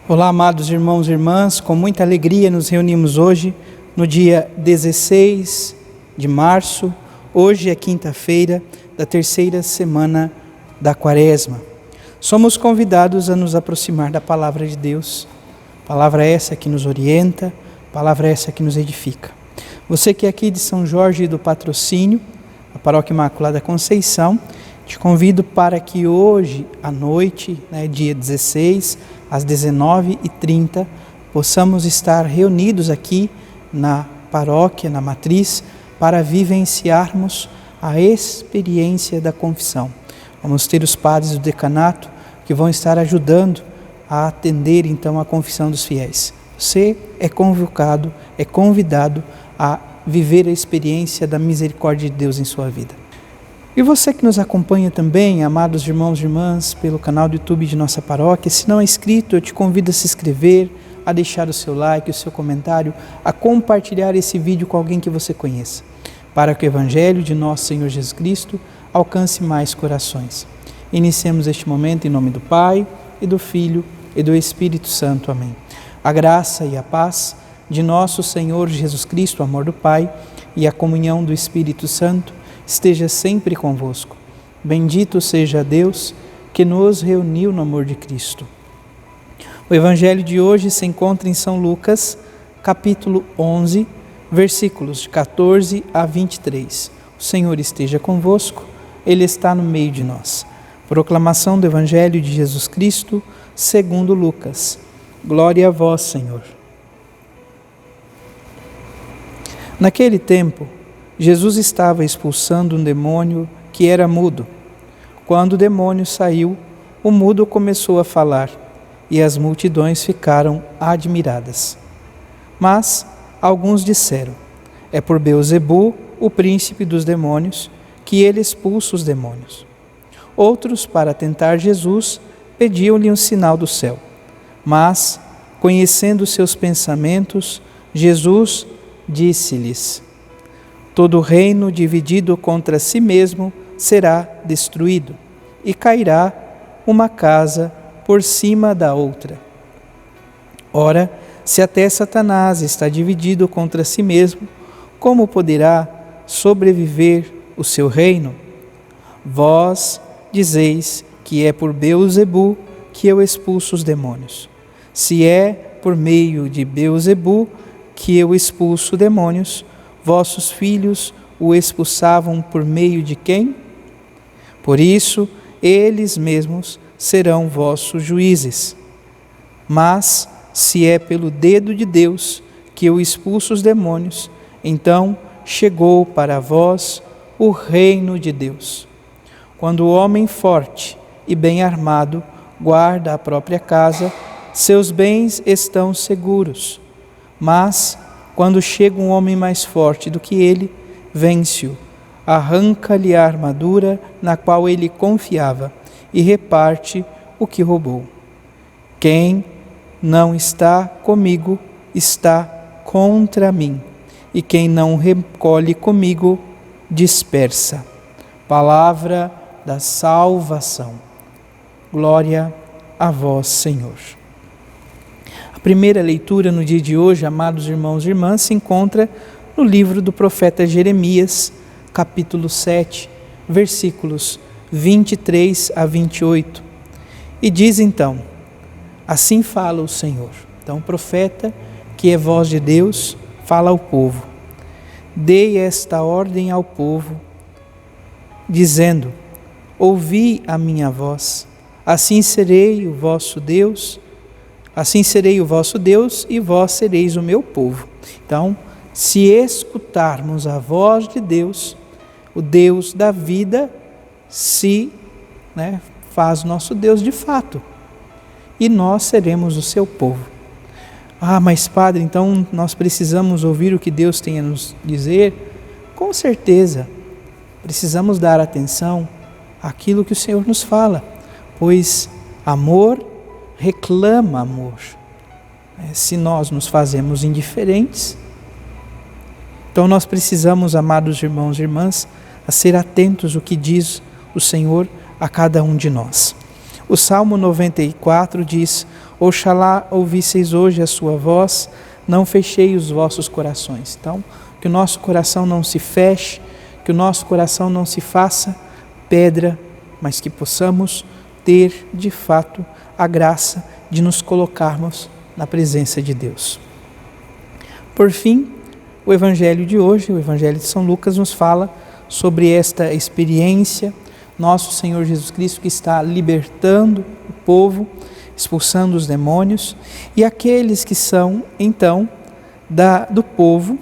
Olá, amados irmãos e irmãs, com muita alegria nos reunimos hoje, no dia 16 de março, hoje é quinta-feira da terceira semana da Quaresma. Somos convidados a nos aproximar da Palavra de Deus, palavra essa que nos orienta, palavra essa que nos edifica. Você que é aqui de São Jorge do Patrocínio, a Paróquia Imaculada Conceição, te convido para que hoje à noite, dia 16, às 19h30, possamos estar reunidos aqui na paróquia, na matriz, para vivenciarmos a experiência da confissão. Vamos ter os padres do decanato que vão estar ajudando a atender então a confissão dos fiéis. Você é convocado, é convidado a viver a experiência da misericórdia de Deus em sua vida. E você que nos acompanha também, amados irmãos e irmãs, pelo canal do YouTube de nossa paróquia, se não é inscrito, eu te convido a se inscrever, a deixar o seu like, o seu comentário, a compartilhar esse vídeo com alguém que você conheça, para que o Evangelho de nosso Senhor Jesus Cristo alcance mais corações. Iniciemos este momento em nome do Pai, e do Filho, e do Espírito Santo. Amém. A graça e a paz de nosso Senhor Jesus Cristo, o amor do Pai e a comunhão do Espírito Santo esteja sempre convosco. Bendito seja Deus que nos reuniu no amor de Cristo. O Evangelho de hoje se encontra em São Lucas, capítulo 11, versículos de 14 a 23. O Senhor esteja convosco, Ele está no meio de nós. Proclamação do Evangelho de Jesus Cristo, segundo Lucas. Glória a vós, Senhor. Naquele tempo, Jesus estava expulsando um demônio que era mudo. Quando o demônio saiu, o mudo começou a falar, e as multidões ficaram admiradas. Mas alguns disseram: é por Beelzebu, o príncipe dos demônios, que ele expulsa os demônios. Outros, para tentar Jesus, pediam-lhe um sinal do céu. Mas, conhecendo seus pensamentos, Jesus disse-lhes: todo reino dividido contra si mesmo será destruído, e cairá uma casa por cima da outra. Ora, se até Satanás está dividido contra si mesmo, como poderá sobreviver o seu reino? Vós dizeis que é por Beelzebu que eu expulso os demônios. Se é por meio de Beelzebu que eu expulso demônios, vossos filhos o expulsavam por meio de quem? Por isso, eles mesmos serão vossos juízes. Mas, se é pelo dedo de Deus que eu expulso os demônios, então chegou para vós o reino de Deus. Quando o homem forte e bem armado guarda a própria casa, seus bens estão seguros. Mas, quando chega um homem mais forte do que ele, vence-o, arranca-lhe a armadura na qual ele confiava e reparte o que roubou. Quem não está comigo está contra mim, e quem não recolhe comigo dispersa. Palavra da salvação. Glória a vós, Senhor. A primeira leitura no dia de hoje, amados irmãos e irmãs, se encontra no livro do profeta Jeremias, capítulo 7, versículos 23 a 28. E diz então: assim fala o Senhor. Então o profeta, que é voz de Deus, fala ao povo. Dei esta ordem ao povo, dizendo: ouvi a minha voz, assim serei o vosso Deus, e vós sereis o meu povo. Então, se escutarmos a voz de Deus, o Deus da vida faz nosso Deus de fato, e nós seremos o seu povo. Ah, mas Padre, então nós precisamos ouvir o que Deus tem a nos dizer? Com certeza, precisamos dar atenção àquilo que o Senhor nos fala, pois amor reclama amor. Se nós nos fazemos indiferentes, então nós precisamos, amados irmãos e irmãs, a ser atentos ao que diz o Senhor a cada um de nós. O Salmo 94 diz: Oxalá ouvisseis hoje a sua voz, não fechei os vossos corações. Então, que o nosso coração não se feche, que o nosso coração não se faça pedra, mas que possamos ter, de fato, a graça de nos colocarmos na presença de Deus. Por fim, o Evangelho de hoje, o Evangelho de São Lucas, nos fala sobre esta experiência, nosso Senhor Jesus Cristo que está libertando o povo, expulsando os demônios, e aqueles que são, então, do povo,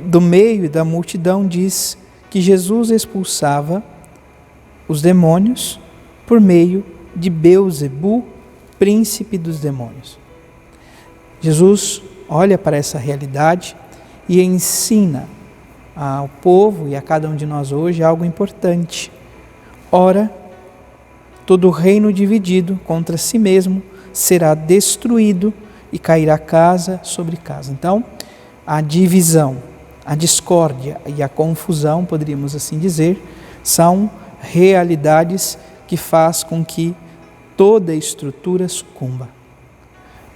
do meio da multidão, diz que Jesus expulsava os demônios por meio de Beelzebu, príncipe dos demônios. Jesus olha para essa realidade e ensina ao povo e a cada um de nós hoje algo importante. Ora, todo reino dividido contra si mesmo será destruído e cairá casa sobre casa. Então, a divisão, a discórdia e a confusão, poderíamos assim dizer, são realidades que faz com que toda a estrutura sucumba.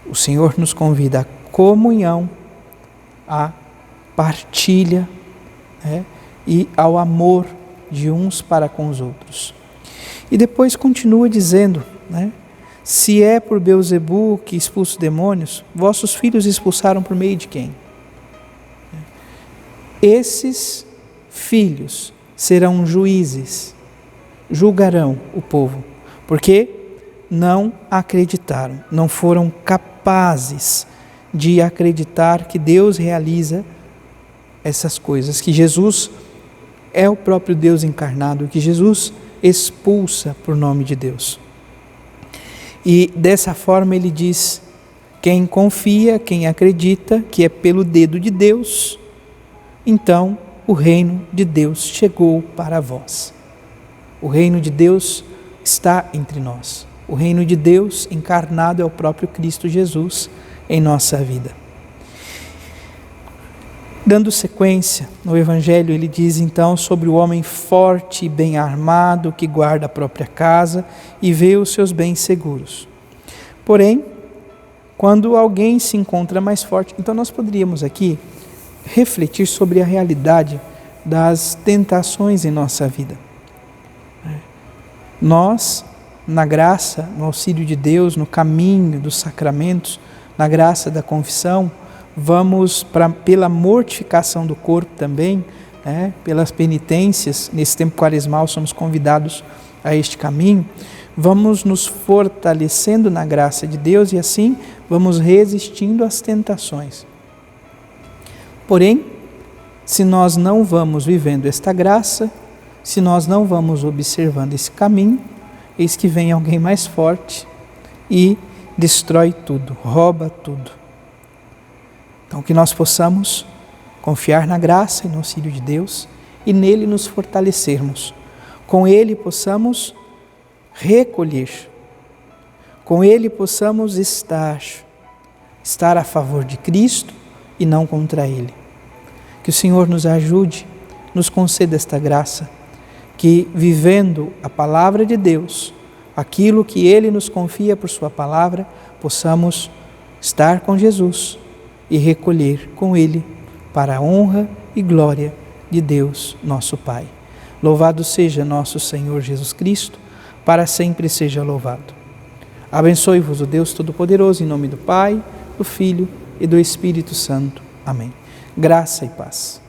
O Senhor nos convida à comunhão, à partilha, e ao amor de uns para com os outros. E depois continua dizendo, se é por Beelzebu que expulsa os demônios, vossos filhos expulsaram por meio de quem? Esses filhos serão juízes, julgarão o povo, porque não acreditaram, não foram capazes de acreditar que Deus realiza essas coisas, que Jesus é o próprio Deus encarnado, que Jesus expulsa por nome de Deus. E dessa forma ele diz: quem confia, quem acredita que é pelo dedo de Deus, então o reino de Deus chegou para vós. O reino de Deus está entre nós. O reino de Deus encarnado é o próprio Cristo Jesus em nossa vida. Dando sequência, no Evangelho ele diz então sobre o homem forte e bem armado que guarda a própria casa e vê os seus bens seguros. Porém, quando alguém se encontra mais forte, então nós poderíamos aqui refletir sobre a realidade das tentações em nossa vida. Nós, na graça, no auxílio de Deus, no caminho dos sacramentos, na graça da confissão, vamos pela mortificação do corpo também, pelas penitências, nesse tempo quaresmal somos convidados a este caminho, vamos nos fortalecendo na graça de Deus e assim vamos resistindo às tentações. Porém, se nós não vamos vivendo esta graça, se nós não vamos observando esse caminho, eis que vem alguém mais forte e destrói tudo, rouba tudo. Então, que nós possamos confiar na graça e no auxílio de Deus e nele nos fortalecermos. Com ele possamos recolher, com ele possamos estar a favor de Cristo e não contra ele. Que o Senhor nos ajude, nos conceda esta graça, que vivendo a palavra de Deus, aquilo que ele nos confia por sua palavra, possamos estar com Jesus e recolher com ele para a honra e glória de Deus, nosso Pai. Louvado seja nosso Senhor Jesus Cristo, para sempre seja louvado. Abençoe-vos o Deus Todo-Poderoso, em nome do Pai, do Filho e do Espírito Santo. Amém. Graça e paz.